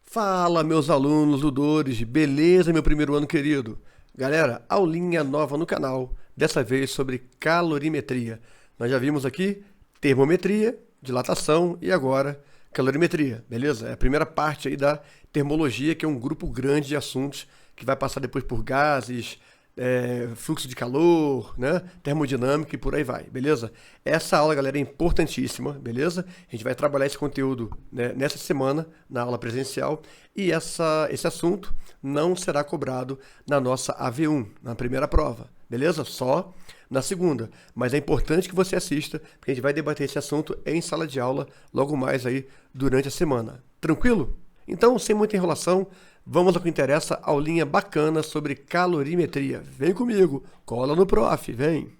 Fala, meus alunos Ludores, beleza, meu primeiro ano querido? Galera, aulinha nova no canal, dessa vez sobre calorimetria. Nós já vimos aqui termometria, dilatação e agora calorimetria, beleza? É a primeira parte aí da termologia, que é um grupo grande de assuntos que vai passar depois por gases, fluxo de calor, né? Termodinâmica e por aí vai, beleza? Essa aula, galera, é importantíssima, beleza? A gente vai trabalhar esse conteúdo, né, nessa semana, na aula presencial, e esse assunto não será cobrado na nossa AV1, na primeira prova, beleza? Só na segunda, mas é importante que você assista, porque a gente vai debater esse assunto em sala de aula logo mais aí durante a semana. Tranquilo? Então, sem muita enrolação, vamos ao que interessa, aulinha bacana sobre calorimetria. Vem comigo, cola no prof, vem.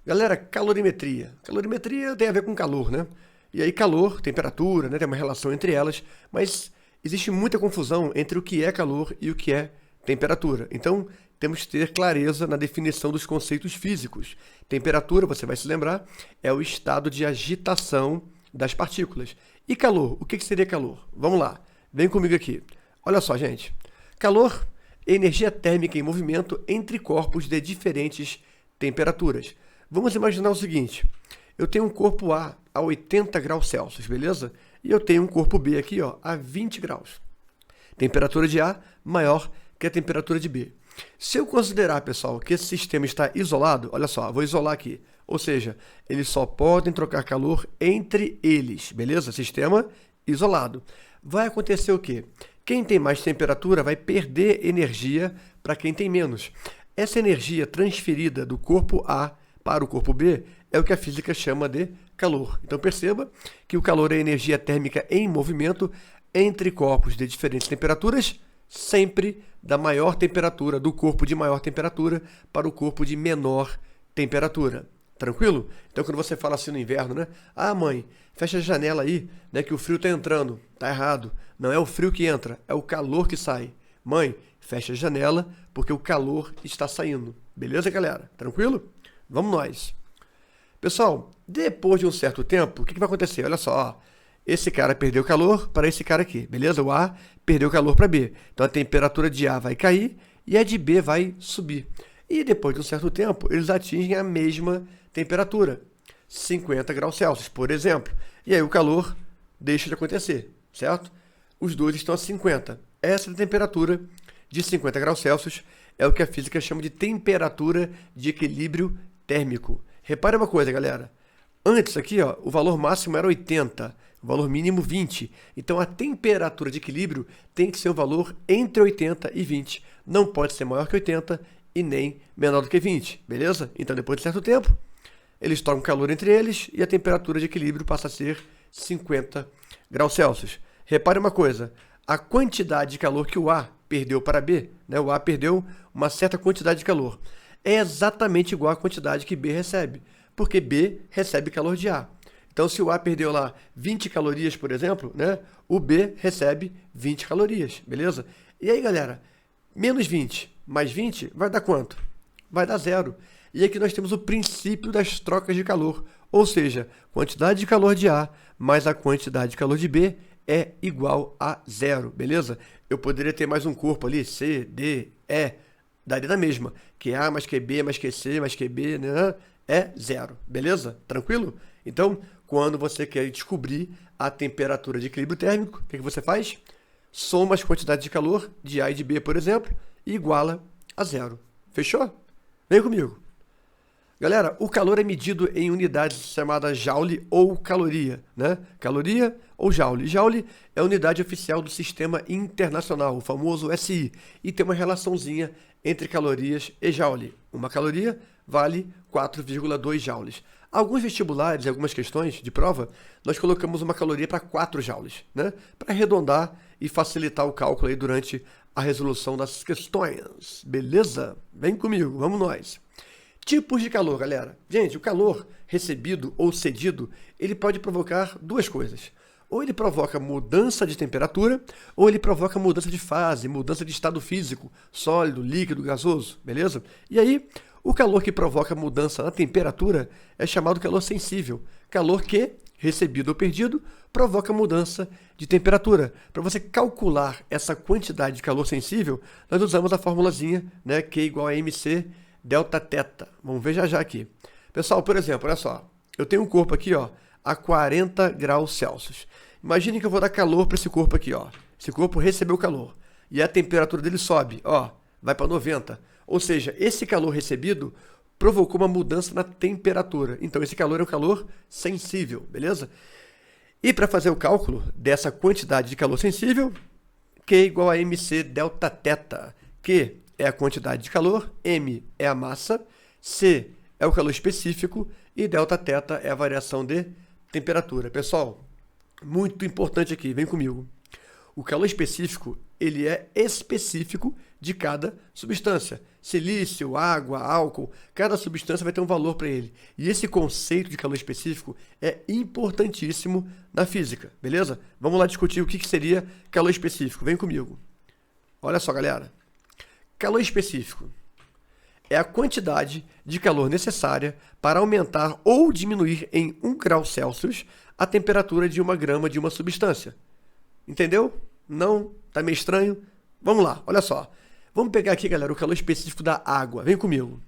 Galera, calorimetria. Calorimetria tem a ver com calor, né? E aí calor, temperatura, né? Tem uma relação entre elas, mas existe muita confusão entre o que é calor e o que é temperatura. Então, temos que ter clareza na definição dos conceitos físicos. Temperatura, você vai se lembrar, é o estado de agitação das partículas. E calor, o que seria calor? Vamos lá, vem comigo aqui. Olha só, gente. Calor é energia térmica em movimento entre corpos de diferentes temperaturas. Vamos imaginar o seguinte. Eu tenho um corpo A a 80 graus Celsius, beleza? E eu tenho um corpo B aqui, ó, a 20 graus. Temperatura de A maior que a temperatura de B. Se eu considerar, pessoal, que esse sistema está isolado, olha só, vou isolar aqui. Ou seja, eles só podem trocar calor entre eles, beleza? Sistema isolado. Vai acontecer o quê? Quem tem mais temperatura vai perder energia para quem tem menos. Essa energia transferida do corpo A para o corpo B é o que a física chama de calor. Então perceba que o calor é energia térmica em movimento entre corpos de diferentes temperaturas, sempre da maior temperatura, do corpo de maior temperatura para o corpo de menor temperatura. Tranquilo? Então quando você fala assim no inverno, né? Ah, mãe, fecha a janela aí, né, que o frio está entrando. Tá errado. Não é o frio que entra, é o calor que sai. Mãe, fecha a janela porque o calor está saindo. Beleza, galera? Tranquilo? Vamos nós. Pessoal, depois de um certo tempo, o que vai acontecer? Olha só, ó. Esse cara perdeu calor para esse cara aqui, beleza? O A perdeu calor para B. Então a temperatura de A vai cair e a de B vai subir. E depois de um certo tempo, eles atingem a mesma temperatura, 50 graus Celsius, por exemplo. E aí o calor deixa de acontecer, certo? Os dois estão a 50. Essa temperatura de 50 graus Celsius é o que a física chama de temperatura de equilíbrio térmico. Repare uma coisa, galera. Antes aqui, ó, o valor máximo era 80, o valor mínimo 20. Então a temperatura de equilíbrio tem que ser um valor entre 80 e 20. Não pode ser maior que 80 e nem menor do que 20, beleza? Então depois de certo tempo, eles trocam calor entre eles e a temperatura de equilíbrio passa a ser 50 graus Celsius. Repare uma coisa, a quantidade de calor que o A perdeu para B, né, o A perdeu uma certa quantidade de calor, é exatamente igual à quantidade que B recebe, porque B recebe calor de A. Então, se o A perdeu lá 20 calorias, por exemplo, né, o B recebe 20 calorias, beleza? E aí, galera, menos 20 mais 20 vai dar quanto? Vai dar zero. E aqui nós temos o princípio das trocas de calor, ou seja, quantidade de calor de A mais a quantidade de calor de B é igual a zero, beleza? Eu poderia ter mais um corpo ali, C, D, E, daria na mesma, que A mais que B mais que C mais que B, né, é zero, beleza? Tranquilo? Então, quando você quer descobrir a temperatura de equilíbrio térmico, o que você faz? Soma as quantidades de calor de A e de B, por exemplo, e iguala a zero. Fechou? Vem comigo. Galera, o calor é medido em unidades chamadas joule ou caloria, né? Caloria ou joule. Joule é a unidade oficial do Sistema Internacional, o famoso SI, e tem uma relaçãozinha entre calorias e joule. Uma caloria vale 4,2 joules. Alguns vestibulares e algumas questões de prova, nós colocamos uma caloria para 4 joules, né? Para arredondar e facilitar o cálculo aí durante a resolução das questões. Beleza? Vem comigo, vamos nós. Tipos de calor, galera. Gente, o calor recebido ou cedido, ele pode provocar duas coisas. Ou ele provoca mudança de temperatura, ou ele provoca mudança de fase, mudança de estado físico, sólido, líquido, gasoso, beleza? E aí, O calor que provoca mudança na temperatura é chamado calor sensível. Calor que, recebido ou perdido, provoca mudança de temperatura. Para você calcular essa quantidade de calor sensível, nós usamos a formulazinha, né, Q igual a mc delta θ. Vamos ver já aqui. Pessoal, por exemplo, olha só. Eu tenho um corpo aqui, ó, a 40 graus Celsius. Imagine que eu vou dar calor para esse corpo aqui, ó. Esse corpo recebeu calor. E a temperatura dele sobe, ó, vai para 90. Ou seja, esse calor recebido provocou uma mudança na temperatura. Então, esse calor é um calor sensível, beleza? E para fazer o cálculo dessa quantidade de calor sensível, Q igual a mc delta θ. Q é a quantidade de calor, m é a massa, C é o calor específico e delta θ é a variação de temperatura. Pessoal, muito importante aqui, vem comigo. O calor específico, ele é específico de cada substância. Silício, água, álcool, cada substância vai ter um valor para ele. E esse conceito de calor específico é importantíssimo na física, beleza? Vamos lá discutir o que seria calor específico. Vem comigo. Olha só, galera. Calor específico é a quantidade de calor necessária para aumentar ou diminuir em 1 grau Celsius a temperatura de 1 grama de uma substância. Entendeu? Não? Tá meio estranho? Vamos lá, olha só. Vamos pegar aqui, galera, o calor específico da água. Vem comigo.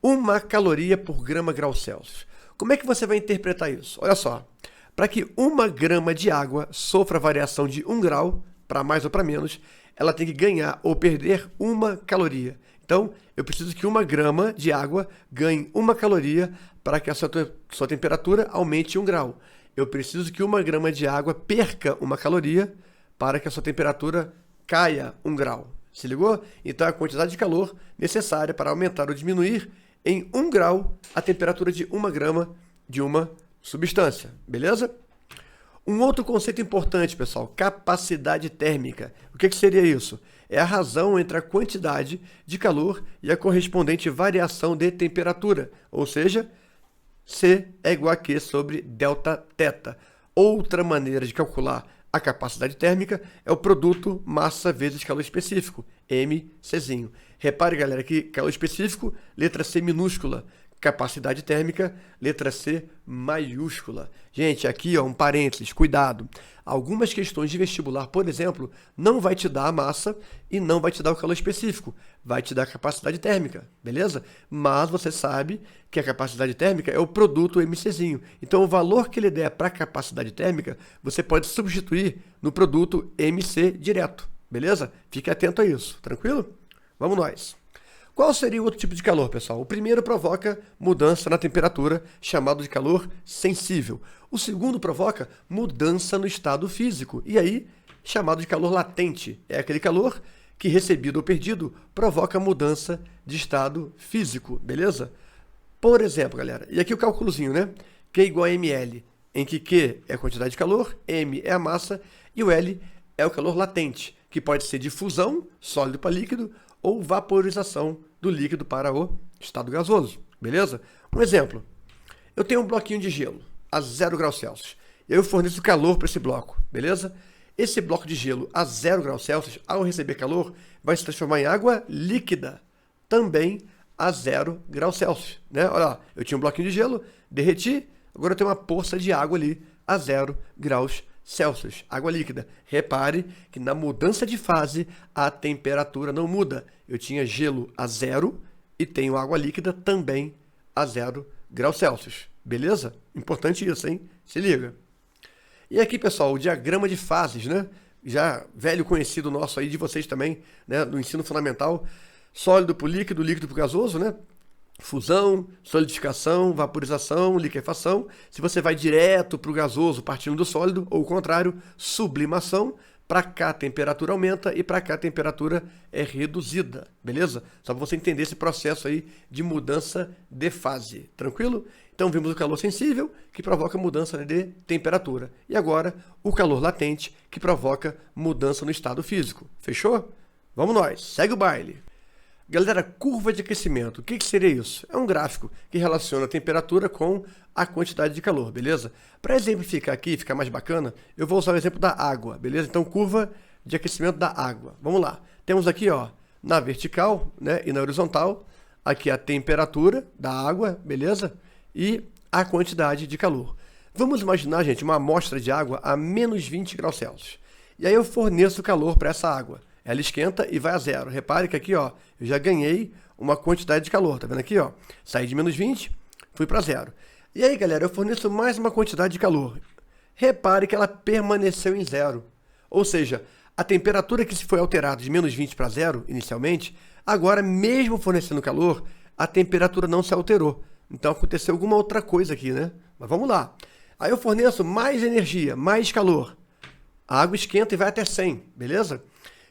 1 caloria por grama grau Celsius. Como é que você vai interpretar isso? Olha só. Para que 1 grama de água sofra variação de 1 grau, para mais ou para menos, ela tem que ganhar ou perder 1 caloria. Então, eu preciso que 1 grama de água ganhe 1 caloria para que a sua temperatura aumente 1 grau. Eu preciso que 1 grama de água perca 1 caloria para que a sua temperatura caia 1 grau. Se ligou? Então, é a quantidade de calor necessária para aumentar ou diminuir em 1 grau a temperatura de 1 grama de uma substância. Beleza? Um outro conceito importante, pessoal, capacidade térmica. O que seria isso? É a razão entre a quantidade de calor e a correspondente variação de temperatura, ou seja, C é igual a Q sobre delta θ. Outra maneira de calcular a capacidade térmica é o produto massa vezes calor específico, mCzinho. Repare, galera, que calor específico, letra C minúscula. Capacidade térmica, letra C maiúscula. Gente, aqui ó, um parênteses, cuidado. Algumas questões de vestibular, por exemplo, não vai te dar a massa e não vai te dar o calor específico. Vai te dar a capacidade térmica, beleza? Mas você sabe que a capacidade térmica é o produto mCzinho. Então, o valor que ele der para a capacidade térmica, você pode substituir no produto mC direto, beleza? Fique atento a isso, tranquilo? Vamos nós. Qual seria o outro tipo de calor, pessoal? O primeiro provoca mudança na temperatura, chamado de calor sensível. O segundo provoca mudança no estado físico, e aí, chamado de calor latente. É aquele calor que, recebido ou perdido, provoca mudança de estado físico, beleza? Por exemplo, galera, e aqui o cálculozinho, né? Q igual a ml, em que Q é a quantidade de calor, m é a massa, e o L é o calor latente, que pode ser de fusão, sólido para líquido, ou vaporização do líquido para o estado gasoso, beleza? Um exemplo, eu tenho um bloquinho de gelo a 0 graus Celsius, e aí eu forneço calor para esse bloco, beleza? Esse bloco de gelo a 0 graus Celsius, ao receber calor, vai se transformar em água líquida, também a 0 graus Celsius, né? Olha lá, eu tinha um bloquinho de gelo, derreti, agora eu tenho uma poça de água ali a 0 graus Celsius, água líquida. Repare que na mudança de fase a temperatura não muda. Eu tinha gelo a 0 e tenho água líquida também a 0 graus Celsius. Beleza? Importante isso, hein? Se liga. E aqui, pessoal, o diagrama de fases, né? Já velho conhecido nosso aí de vocês também, né? No ensino fundamental. Sólido para o líquido, líquido para o gasoso, né? Fusão, solidificação, vaporização, liquefação. Se você vai direto para o gasoso partindo do sólido, ou o contrário, sublimação, para cá a temperatura aumenta e para cá a temperatura é reduzida, beleza? Só para você entender esse processo aí de mudança de fase, tranquilo? Então vimos o calor sensível, que provoca mudança de temperatura. E agora, o calor latente, que provoca mudança no estado físico. Fechou? Vamos nós, segue o baile. Galera, curva de aquecimento, o que seria isso? É um gráfico que relaciona a temperatura com a quantidade de calor, beleza? Para exemplificar aqui, ficar mais bacana, eu vou usar o exemplo da água, beleza? Então, curva de aquecimento da água. Vamos lá. Temos aqui, ó, na vertical, né, e na horizontal, aqui a temperatura da água, beleza? E a quantidade de calor. Vamos imaginar, gente, uma amostra de água a menos 20 graus Celsius. E aí eu forneço calor para essa água. Ela esquenta e vai a zero. Repare que aqui, ó, eu já ganhei uma quantidade de calor. Tá vendo aqui, ó? Saí de menos 20, fui para zero. E aí, galera, eu forneço mais uma quantidade de calor. Repare que ela permaneceu em zero. Ou seja, a temperatura que se foi alterada de menos 20 para zero, inicialmente, agora, mesmo fornecendo calor, a temperatura não se alterou. Então, aconteceu alguma outra coisa aqui, né? Mas vamos lá. Aí eu forneço mais energia, mais calor. A água esquenta e vai até 100, beleza?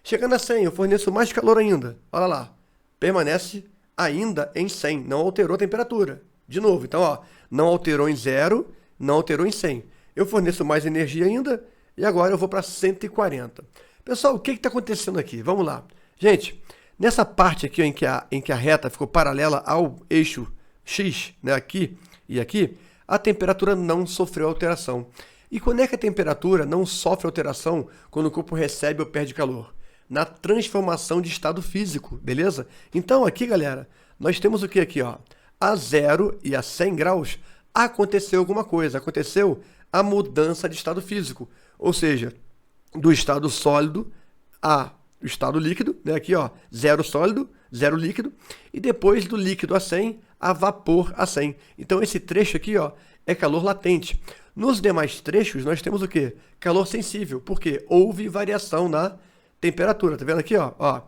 Chegando a 100, eu forneço mais calor ainda. Olha lá. Permanece ainda em 100, não alterou a temperatura. De novo, então, ó, não alterou em 0, não alterou em 100. Eu forneço mais energia ainda e agora eu vou para 140. Pessoal, o que está acontecendo aqui? Vamos lá. Gente, nessa parte aqui ó, em que a reta ficou paralela ao eixo X, né, aqui e aqui, a temperatura não sofreu alteração. E quando é que a temperatura não sofre alteração quando o corpo recebe ou perde calor? Na transformação de estado físico, beleza? Então aqui, galera, nós temos o que aqui, ó? A 0 e a 100 graus aconteceu alguma coisa, aconteceu a mudança de estado físico, ou seja, do estado sólido a o estado líquido, né? Aqui, ó, 0 sólido, 0 líquido, e depois do líquido a 100, a vapor a 100. Então esse trecho aqui, ó, é calor latente. Nos demais trechos nós temos o quê? Calor sensível, porque houve variação na temperatura. Tá vendo aqui, ó? Ó,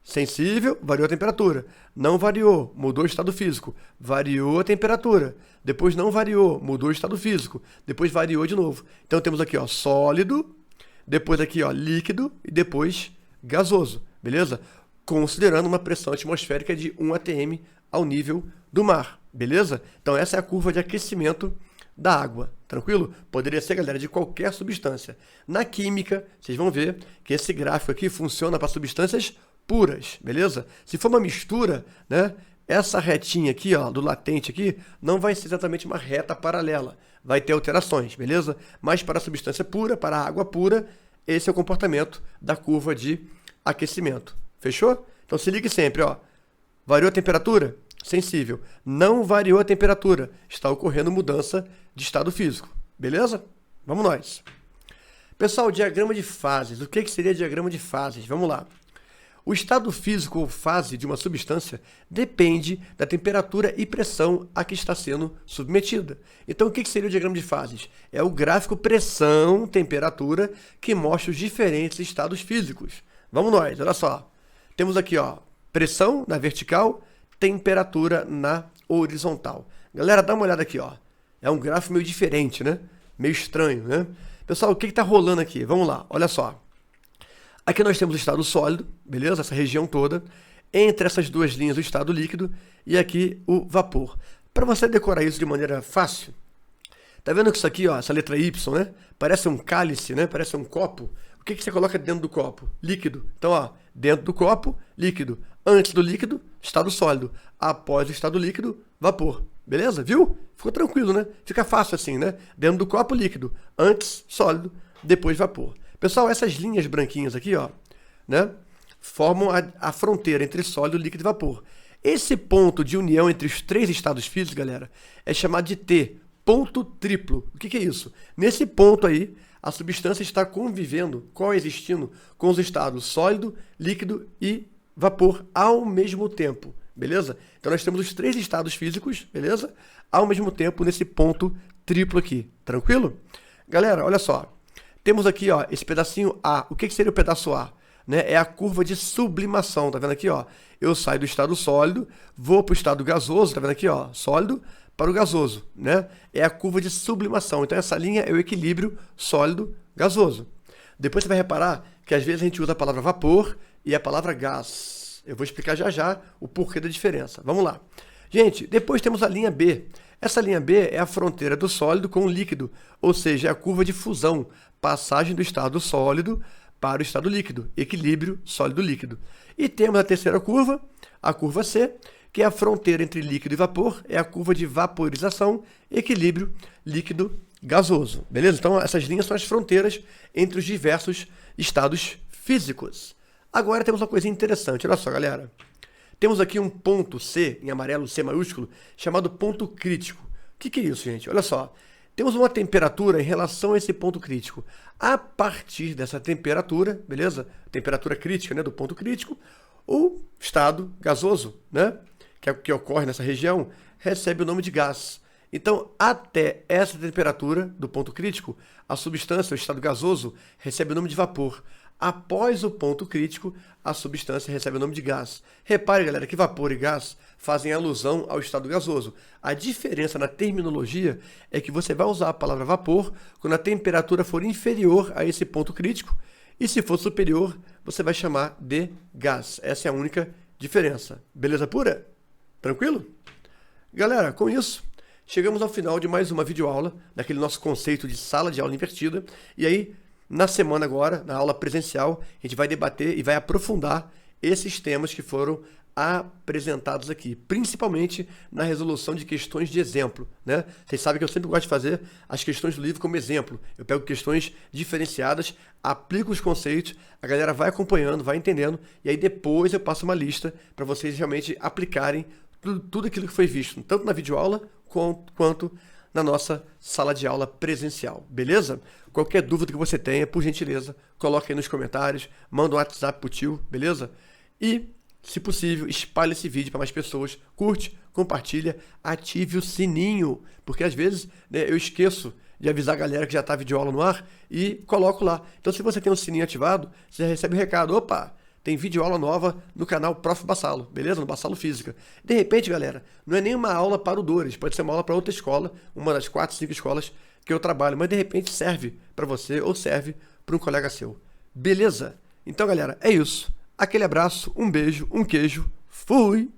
sensível, variou a temperatura. Não variou, mudou o estado físico. Variou a temperatura. Depois não variou, mudou o estado físico. Depois variou de novo. Então temos aqui, ó, sólido, depois aqui, ó, líquido e depois gasoso, beleza? Considerando uma pressão atmosférica de 1 atm ao nível do mar, beleza? Então essa é a curva de aquecimento da água, tranquilo? Poderia ser, galera, de qualquer substância. Na química, vocês vão ver que esse gráfico aqui funciona para substâncias puras, beleza? Se for uma mistura, né, essa retinha aqui, ó, do latente aqui, não vai ser exatamente uma reta paralela, vai ter alterações, beleza? Mas para a substância pura, para a água pura, esse é o comportamento da curva de aquecimento. Fechou? Então se ligue sempre, ó. Variou a temperatura? Sensível. Não variou a temperatura. Está ocorrendo mudança de estado físico. Beleza? Vamos nós. Pessoal, diagrama de fases. O que seria diagrama de fases? Vamos lá. O estado físico ou fase de uma substância depende da temperatura e pressão a que está sendo submetida. Então, o que seria o diagrama de fases? É o gráfico pressão-temperatura que mostra os diferentes estados físicos. Vamos nós, olha só. Temos aqui, ó, pressão na vertical, temperatura na horizontal. Galera, dá uma olhada aqui, ó. É um gráfico meio diferente, né? Meio estranho, né? Pessoal, o que está rolando aqui? Vamos lá, olha só. Aqui nós temos o estado sólido, beleza? Essa região toda. Entre essas duas linhas, o estado líquido e aqui o vapor. Para você decorar isso de maneira fácil, tá vendo que isso aqui, ó, essa letra Y, né? Parece um cálice, né? Parece um copo. O que você coloca dentro do copo? Líquido. Então, ó, dentro do copo, líquido. Antes do líquido, estado sólido. Após o estado líquido, vapor. Beleza? Viu? Ficou tranquilo, né? Fica fácil assim, né? Dentro do copo, líquido. Antes, sólido. Depois, vapor. Pessoal, essas linhas branquinhas aqui, ó, né, formam a fronteira entre sólido, líquido e vapor. Esse ponto de união entre os três estados físicos, galera, é chamado de T, ponto triplo. O que é isso? Nesse ponto aí, a substância está convivendo, coexistindo com os estados sólido, líquido e vapor ao mesmo tempo, beleza? Então nós temos os três estados físicos, beleza? Ao mesmo tempo nesse ponto triplo aqui, tranquilo? Galera, olha só. Temos aqui, ó, esse pedacinho A. O que seria o pedaço A? Né? É a curva de sublimação, tá vendo aqui, ó? Eu saio do estado sólido, vou para o estado gasoso, tá vendo aqui, ó? Sólido para o gasoso, né? É a curva de sublimação. Então essa linha é o equilíbrio sólido-gasoso. Depois você vai reparar que às vezes a gente usa a palavra vapor e a palavra gás. Eu vou explicar já já o porquê da diferença. Vamos lá. Gente, depois temos a linha B. Essa linha B é a fronteira do sólido com o líquido, ou seja, é a curva de fusão, passagem do estado sólido para o estado líquido, equilíbrio sólido-líquido. E temos a terceira curva, a curva C, que é a fronteira entre líquido e vapor, é a curva de vaporização, equilíbrio líquido-gasoso. Beleza? Então, essas linhas são as fronteiras entre os diversos estados físicos. Agora temos uma coisa interessante, olha só, galera. temos aqui um ponto C, em amarelo, C maiúsculo, chamado ponto crítico. O que é isso, gente? Olha só. Temos uma temperatura em relação a esse ponto crítico. A partir dessa temperatura, beleza? Temperatura crítica, né, do ponto crítico, o estado gasoso, né, que ocorre nessa região, recebe o nome de gás. Então, até essa temperatura do ponto crítico, a substância, o estado gasoso, recebe o nome de vapor. Após o ponto crítico, a substância recebe o nome de gás. Repare, galera, que vapor e gás fazem alusão ao estado gasoso. A diferença na terminologia é que você vai usar a palavra vapor quando a temperatura for inferior a esse ponto crítico, e se for superior, você vai chamar de gás. Essa é a única diferença. Beleza pura? Tranquilo? Galera, com isso, chegamos ao final de mais uma videoaula, daquele nosso conceito de sala de aula invertida. E aí, na semana agora, na aula presencial, a gente vai debater e vai aprofundar esses temas que foram apresentados aqui, principalmente na resolução de questões de exemplo, né? Vocês sabem que eu sempre gosto de fazer as questões do livro como exemplo. Eu pego questões diferenciadas, aplico os conceitos, a galera vai acompanhando, vai entendendo, e aí depois eu passo uma lista para vocês realmente aplicarem tudo aquilo que foi visto, tanto na videoaula quanto na nossa sala de aula presencial, beleza? Qualquer dúvida que você tenha, por gentileza, coloque aí nos comentários, manda um WhatsApp pro tio, beleza? E, se possível, espalhe esse vídeo para mais pessoas, curte, compartilha, ative o sininho, porque às vezes, né, eu esqueço de avisar a galera que já está a videoaula no ar e coloco lá. Então, se você tem o sininho ativado, você recebe o recado, opa, tem videoaula nova no canal Prof. Bassalo, beleza? No Bassalo Física. De repente, galera, não é nenhuma aula para o Dores, pode ser uma aula para outra escola, uma das 4, 5 escolas que eu trabalho, mas de repente serve para você ou serve para um colega seu. Beleza? Então, galera, é isso. Aquele abraço, um beijo, um queijo. Fui!